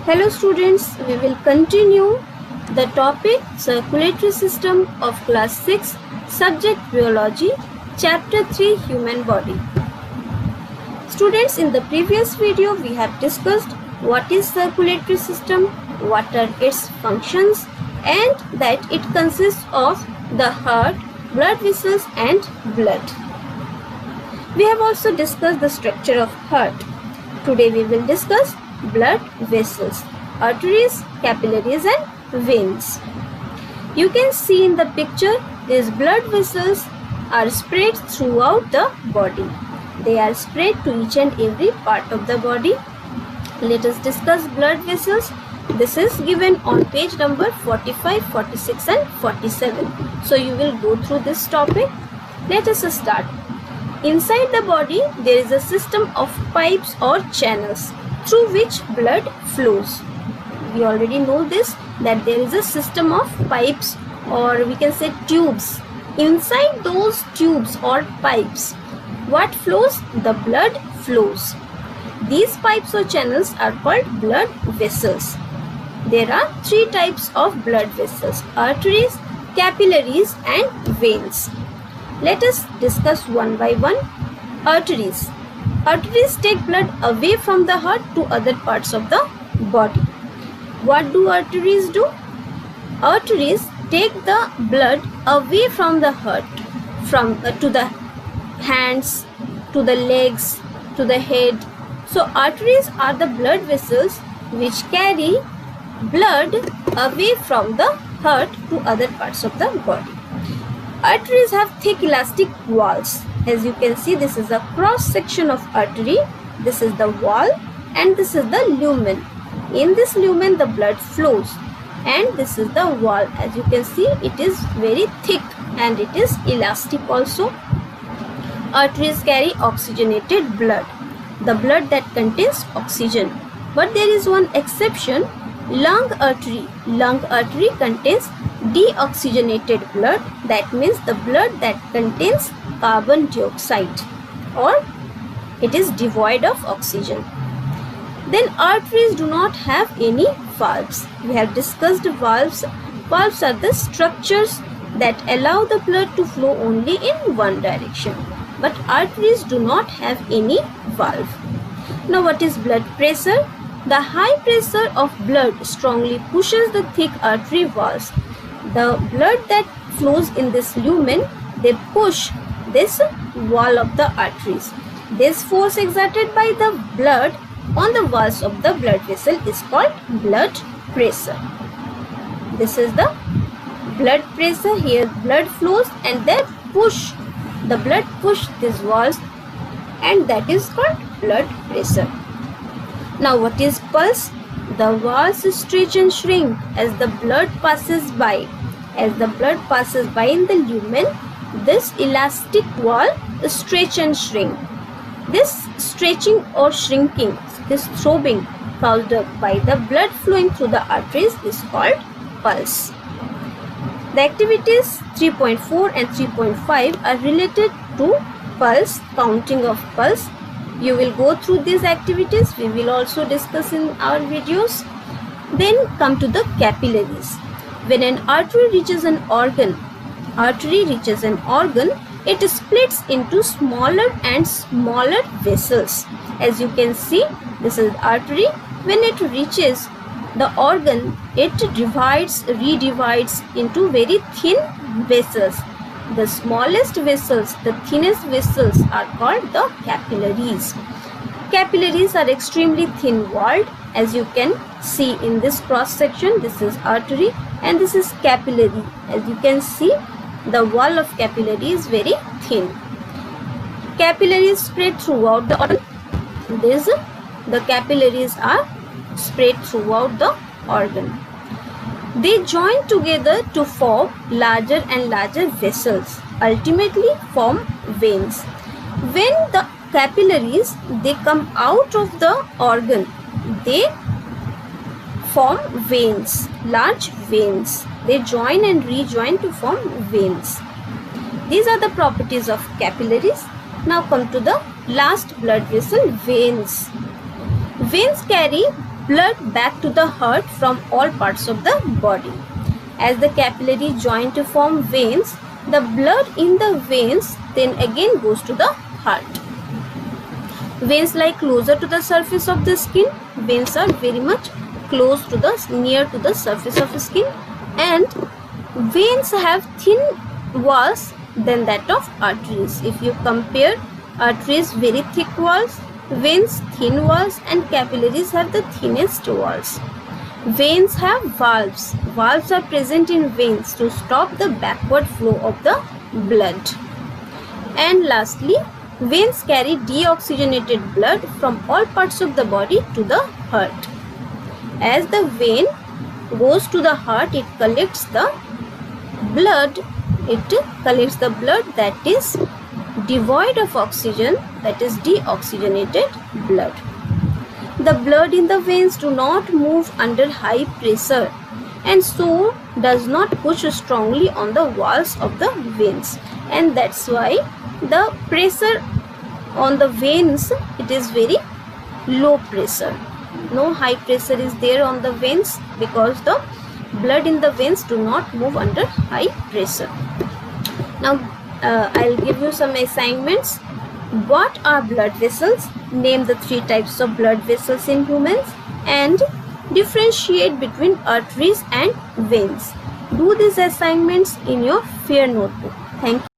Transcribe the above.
Hello students, we will continue the topic circulatory system of class 6 subject biology chapter 3 human body. Students, in the previous video we have discussed what is circulatory system, what are its functions, and that it consists of the heart, blood vessels and blood. We have also discussed the structure of heart. Today we will discuss blood vessels, arteries, capillaries and veins. You can see in the picture these blood vessels are spread throughout the body. They are spread to each and every part of the body. Let us discuss blood vessels. This is given on page number 45, 46 and 47. So you will go through this topic. Let us start. Inside the body there is a system of pipes or channels through which blood flows. We already know this, that there is a system of pipes, or we can say tubes. Inside those tubes or pipes, what flows? The blood flows. These pipes or channels are called blood vessels. There are three types of blood vessels: arteries, capillaries and veins. Let us discuss one by one. Arteries. Arteries take blood away from the heart to other parts of the body. What do arteries do? Arteries take the blood away from the heart, to the hands, to the legs, to the head. So arteries are the blood vessels which carry blood away from the heart to other parts of the body. Arteries have thick elastic walls. As you can see, this is a cross section of artery. This is the wall and this is the lumen. In this lumen the blood flows, and this is the wall. As you can see, it is very thick and it is elastic also. Arteries carry oxygenated blood, the blood that contains oxygen. But there is one exception: lung artery. Lung artery contains deoxygenated blood, that means the blood that contains carbon dioxide, or it is devoid of oxygen. Then arteries do not have any valves. We have discussed valves. Valves are the structures that allow the blood to flow only in one direction, but arteries do not have any valve. Now what is blood pressure? The high pressure of blood strongly pushes the thick artery walls. The blood that flows in this lumen, they push this wall of the arteries. This force exerted by the blood on the walls of the blood vessel is called blood pressure. This is the blood pressure. Here blood flows and then the blood push these walls, and that is called blood pressure. Now what is pulse? The walls stretch and shrink as the blood passes by. As the blood passes by in the lumen, this elastic wall stretch and shrink. This stretching or shrinking, this throbbing caused by the blood flowing through the arteries is called pulse. The activities 3.4 and 3.5 are related to pulse, counting of pulse. You will go through these activities. We will also discuss in our videos. Then come to the capillaries. When an artery reaches an organ, it splits into smaller and smaller vessels. As you can see, this is artery. When it reaches the organ, it redivides into very thin vessels. The smallest vessels, the thinnest vessels are called the capillaries. Capillaries are extremely thin walled. As you can see in this cross section, this is artery and this is capillary. As you can see, the wall of capillary is very thin. Capillaries spread throughout the organ. The capillaries are spread throughout the organ. They join together to form larger and larger vessels, ultimately form veins. When the capillaries, they come out of the organ, they form veins, large veins. They join and rejoin to form veins. These are the properties of capillaries. Now come to the last blood vessel, veins. Veins carry blood back to the heart from all parts of the body. As the capillary join to form veins, the blood in the veins then again goes to the heart. Veins lie closer to the surface of the skin. Veins are very much close to the near to the surface of the skin, and veins have thin walls than that of arteries. If you compare arteries very thick walls, veins thin walls, and capillaries have the thinnest walls. Veins have valves. Valves are present in veins to stop the backward flow of the blood. And lastly, veins carry deoxygenated blood from all parts of the body to the heart. As the vein goes to the heart, it collects the blood. It collects the blood that is devoid of oxygen, that is deoxygenated blood. The blood in the veins do not move under high pressure and so does not push strongly on the walls of the veins, and that's why the pressure on the veins, it is very low pressure. No high pressure is there on the veins because the blood in the veins do not move under high pressure. Now I'll give you some assignments. What are blood vessels? Name the 3 types of blood vessels in humans and differentiate between arteries and veins. Do these assignments in your fair notebook. Thank you.